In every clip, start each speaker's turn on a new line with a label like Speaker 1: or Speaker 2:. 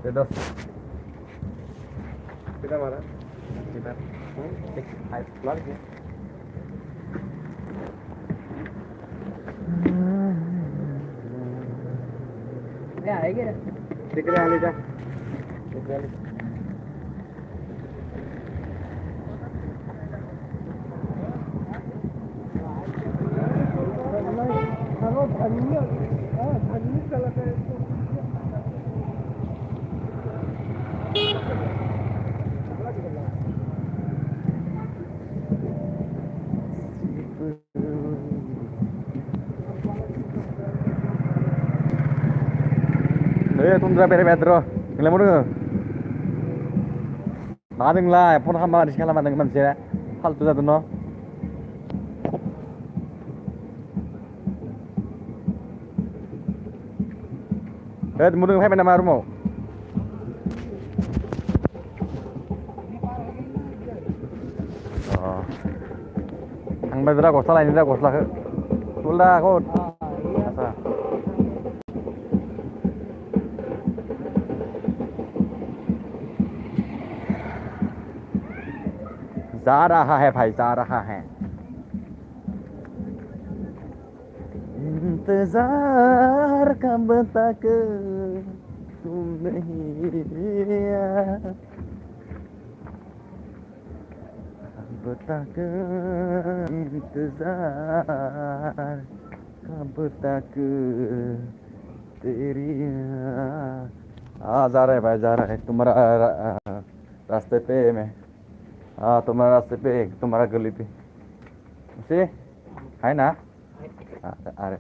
Speaker 1: Dedos. Kita mana? Kita. Ayo keluar ya.
Speaker 2: Ya, आएगी ना
Speaker 1: दिख रहा है ले जा दिख रहा है
Speaker 2: हेलो धनिया धनिया चला कर
Speaker 1: tundra bere bedro ngelamu dong madeng lah phone khama ris khala madeng man se faltu jadu no mudeng phai mana marumo ang bedra gosla ini da gosla tulda ko asa जा रहा है भाई जा रहा है इंतजार कब तक तुम नहीं आए कब तक इंतजार कब तक तेरी जा रहा है भाई जा रहा है तुम्हारा रास्ते पे मैं तुम्हारा रास्ते पे तुम्हारा गली पे उसे है ना अरे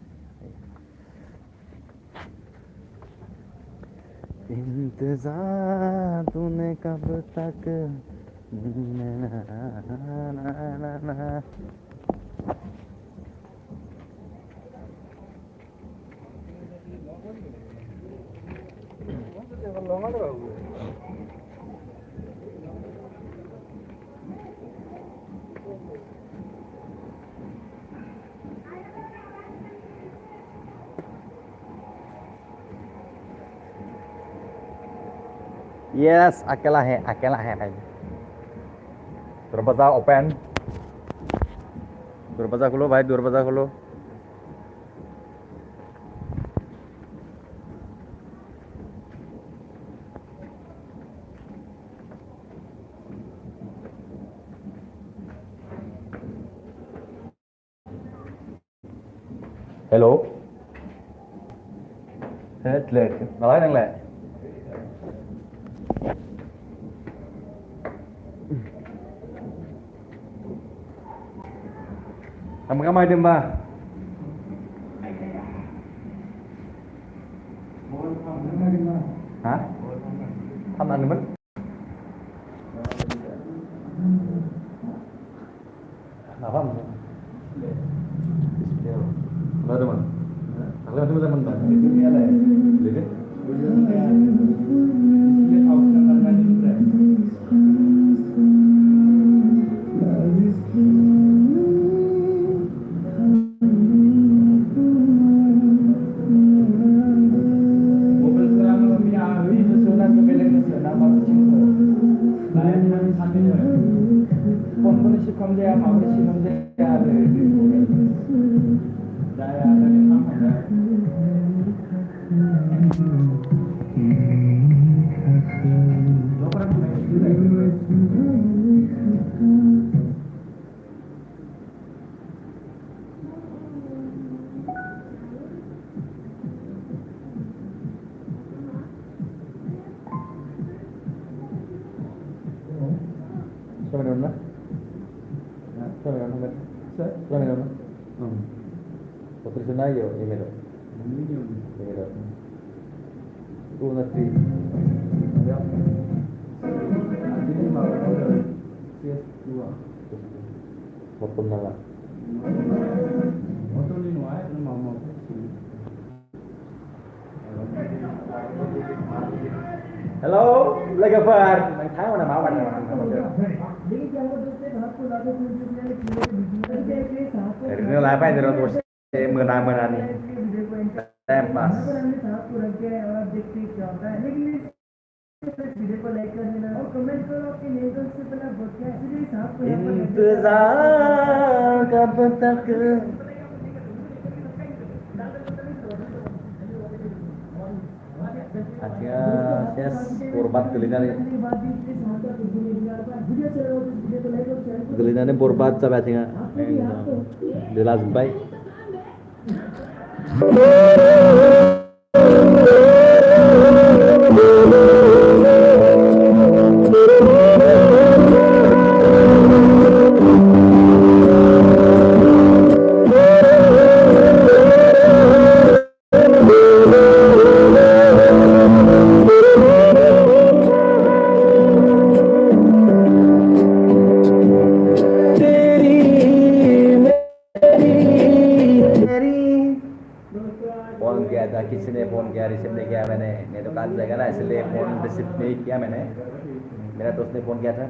Speaker 1: इंतजार तूने कब तक Yes, अकेला है भाई दरवाजा ओपन दरवाजा खोलो भाई दरवाजा खोलो hello Nói năng lệ Kamu kamay din ba? Ha? Tama naman? Apa? Ba naman? Alam mo naman ba? Hindi ala eh. Lilit? Potrebbero io e me lo. Una tri. Potong nala. Hello, lagi apa? Main tahu nama awak nama. Ini lah apa yang terus menang ni. Tempas.
Speaker 2: Video को like कर देना और comment करो कि नए दोस्त से पहले बहुत क्या सीरीज आपको
Speaker 1: इंतजार कब तक akhirnya yes Borbat gelinane Borbat sa akhirnya jelas baik phone किया था किसी ने फोन किया रिसीव नहीं किया मैंने नहीं तो काट जाएगा ना इसलिए फोन रिसीव नहीं किया मैंने मेरा दोस्त ने फोन किया था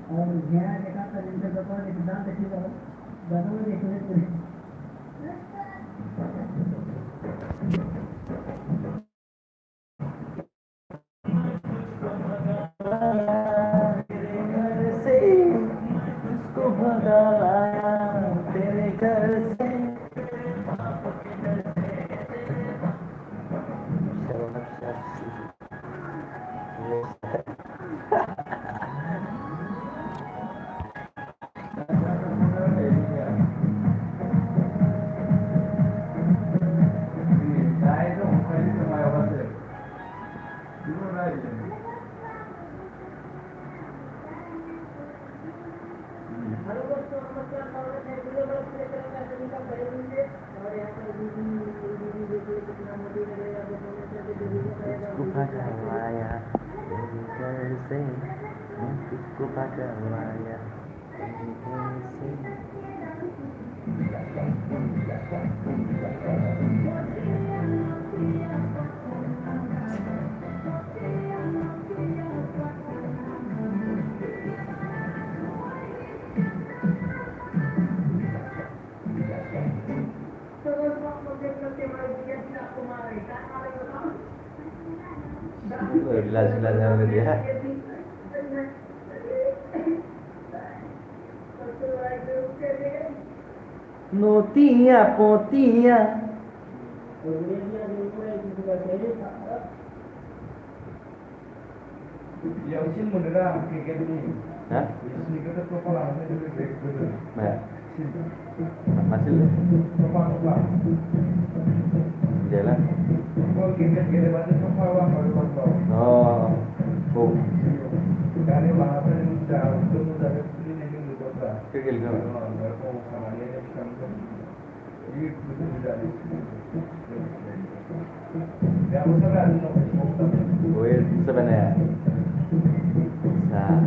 Speaker 2: और घेरा देखा था जिनसे दोपहर में दांत देखी तो दांतों में देखने पूरे
Speaker 1: उसको भगाया तेरे घर से Ku pagawaya ini kerse ku pagawaya ini kerse jelas-jelas sama dia. Notia potia.
Speaker 3: Yang sih mudah kayak gini.
Speaker 1: Hah?
Speaker 3: Sini kita kepala ini dulu.
Speaker 1: Nah. Masih
Speaker 3: Kepala.
Speaker 1: jalan.
Speaker 3: Kalau kita baca kepala baru kontrol.
Speaker 1: Oh. Oh.
Speaker 3: Kali mana pun sudah sudah ini yang dibuat.
Speaker 1: Kecil kan?
Speaker 3: Oh, sama dia kan. Ini sudah di. Ya, usah ada
Speaker 1: Gue sebenarnya. Nah.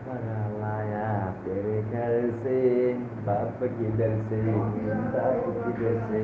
Speaker 1: Pagawaya तेरे घर से बाप किधर से बाप किधर से